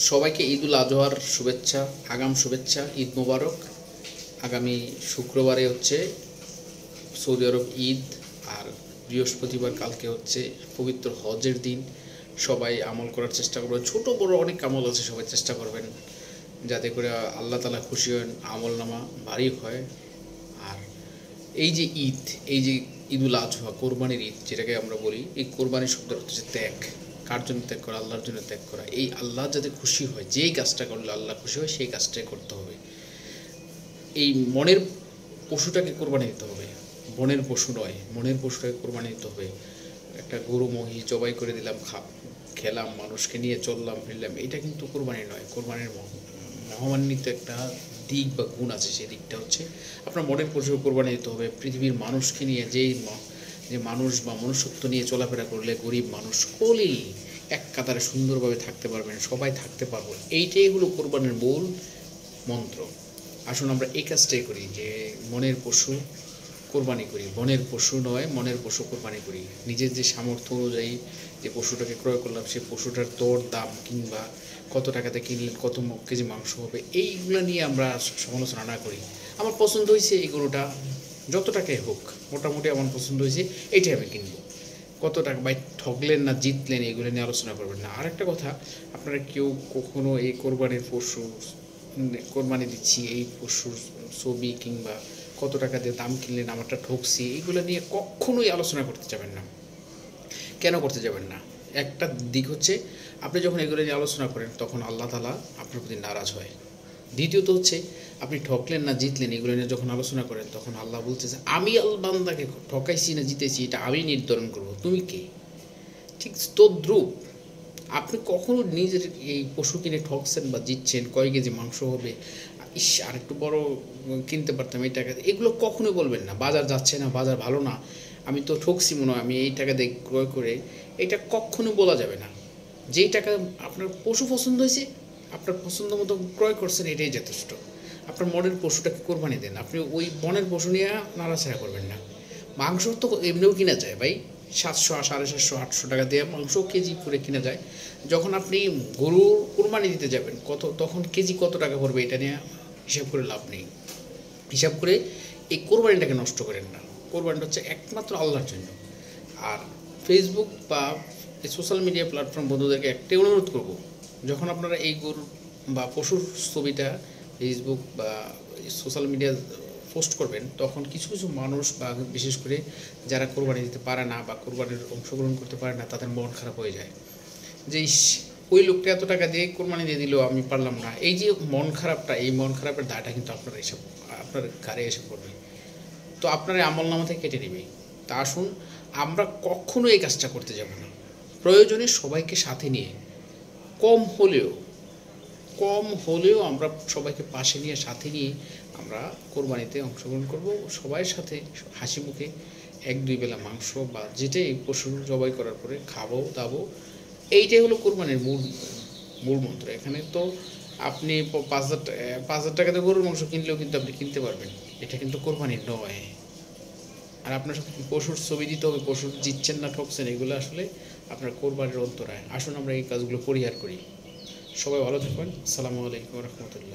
সবাইকে ঈদুল আজহার শুভেচ্ছা, আগাম শুভেচ্ছা, ঈদ মোবারক। আগামী শুক্রবারে হচ্ছে সৌদি আরব ঈদ, আর বৃহস্পতিবার কালকে হচ্ছে পবিত্র হজের দিন। সবাই আমল করার চেষ্টা করবেন, ছোট বড় অনেক আমল আছে, সবাই চেষ্টা করবেন যাতে করে আল্লাহ তাআলা খুশি হন, আমল নামা ভারী হয়। আর এই যে ঈদ, এই যে ঈদুল আজহা, কোরবানির ঈদ যেটাকে আমরা বলি, এই কোরবানির শব্দটা হচ্ছে ত্যাগ। কার জন্য ত্যাগ করা? আল্লাহর জন্য ত্যাগ করা। এই আল্লাহ যাতে খুশি হয়, যেই কাজটা করলে আল্লাহ খুশি হয় সেই কাজটাই করতে হবে। এই মনের পশুটাকে কোরবানি দিতে হবে, বনের পশু নয়, মনের পশুটাকে কোরবানি দিতে হবে। একটা গরু মহিষ জবাই করে দিলাম, খেলাম, মানুষকে নিয়ে চললাম ফিরলাম, এটা কিন্তু কোরবানি নয়। কোরবানির মহামান্বিত একটা দিক বা গুণ আছে, সেই দিকটা হচ্ছে আপনার মনের পশু কোরবানি দিতে হবে। পৃথিবীর মানুষকে নিয়ে যে মানুষ বা মনুষ্যত্ব নিয়ে চলাফেরা করলে গরিব মানুষ সকলেই এক কাতারে সুন্দরভাবে থাকতে পারবেন, সবাই থাকতে পারবো, এইটাই হলো কোরবানির মূল মন্ত্র। আসুন আমরা এই কাজটাই করি, যে মনের পশু কোরবানি করি। বনের পশু নয়, মনের পশু কোরবানি করি। নিজের যে সামর্থ্য অনুযায়ী যে পশুটাকে ক্রয় করলাম, সেই পশুটার দর দাম কিংবা কত টাকাতে কিনলেন, কত কেজি মাংস হবে, এইগুলো নিয়ে আমরা সমালোচনা না করি। আমার পছন্দ হয়েছে এই গরুটা, যত টাকাই হোক, মোটামুটি আমার পছন্দ হয়েছে, এইটাই আমি কিনবো। কত টাকা ভাই ঠকলেন না জিতলেন, এগুলো নিয়ে আলোচনা করবেন না। আরেকটা কথা, আপনারা কেউ কখনো এই কোরবানির পশু, কোরবানি দিচ্ছি এই পশুর ছবি কিংবা কত টাকা দিয়ে দাম কিনলেন, আমারটা ঠকছি, এইগুলো নিয়ে কখনোই আলোচনা করতে যাবেন না। কেন করতে যাবেন না? একটা দিক হচ্ছে, আপনি যখন এগুলো নিয়ে আলোচনা করেন তখন আল্লাহ তাআলা আপনার প্রতি নারাজ হয়। দ্বিতীয়ত হচ্ছে, আপনি ঠকলেন না জিতলেন এগুলো নিয়ে যখন আলোচনা করেন তখন আল্লাহ বলতেছে, আমি বান্দাকে ঠকাইছি না জিতেছি এটা আমি নির্ধারণ করব, তুমি কে? ঠিক তদ্রূপ আপনি কখনো নিজের এই পশু কিনে ঠকছেন বা জিতছেন, কয় কেজি মাংস হবে, ইস আর একটু বড় কিনতে পারতাম এই টাকা, এগুলো কখনোই বলবেন না। বাজার যাচ্ছে না, বাজার ভালো না, আমি তো ঠকছি মনে হয়, আমি এই টাকা দিয়ে ক্রয় করে, এটা কখনো বলা যাবে না। যেই টাকা আপনার পশু পছন্দ হয়েছে, আপনার পছন্দ মতো ক্রয় করছেন, এটাই যথেষ্ট। আপনার মনের পশুটাকে কোরবানি দেন, আপনি ওই বনের পশু নিয়ে নাড়াচাড়া করবেন না। মাংস তো এমনিও কিনা যায় ভাই, 700, 750, 800 টাকা দিয়ে মাংস কেজি করে কিনা যায়। যখন আপনি গরুর কোরবানি দিতে যাবেন তখন কেজি কত টাকা পড়বে এটা নিয়ে হিসাব করে লাভ নেই। হিসাব করে এই কোরবানিটাকে নষ্ট করেন না। কোরবানিটা হচ্ছে একমাত্র আল্লাহর জন্য। আর ফেসবুক বা এই সোশ্যাল মিডিয়া প্ল্যাটফর্ম বন্ধুদেরকে একটাই অনুরোধ করব, যখন আপনারা এই গরু বা পশুর ছবিটা ফেসবুক বা সোশ্যাল মিডিয়া পোস্ট করবেন, তখন কিছু কিছু মানুষ বা বিশেষ করে যারা কোরবানি দিতে পারে না বা কোরবানির অংশগ্রহণ করতে পারে না, তাদের মন খারাপ হয়ে যায় যে ওই লোকটা এত টাকা দিয়ে কোরবানি দিয়ে দিল, আমি পারলাম না। এই যে মন খারাপটা, এই মন খারাপের দায়টা কিন্তু আপনার ঘাড়ে এসে পড়বে, তো আপনার আমল নামা থেকে কেটে নেবে। তা আসুন আমরা কখনো এই কাজটা করতে যাব না। প্রয়োজনে সবাইকে সাথে নিয়ে কম হলেও কম হলেও আমরা সবাইকে পাশে নিয়ে সাথে নিয়ে আমরা কোরবানিতে অংশগ্রহণ করব। সবাই সাথে হাসি মুখে 1-2 বেলা মাংস বা যেটাই পশু জবাই করার পরে খাবো দাবো, এইটাই হলো কোরবানির মূল মূল মন্ত্র। এখানে তো আপনি 5,000 টাকাতে গরুর মাংস কিনলেও কিন্তু আপনি কিনতে পারবেন, এটা কিন্তু কোরবানির নয়। আর আপনার পশুর ছবি দিতে হবে, পশুর জিতছেন না ঠকছেন, এগুলো আসলে আপনার কোরবানির অন্তরায়। আসুন আমরা এই কাজগুলো পরিহার করি। সবাই ভালো থাকবেন। আসসালামু আলাইকুম রহমতুল্লাহ।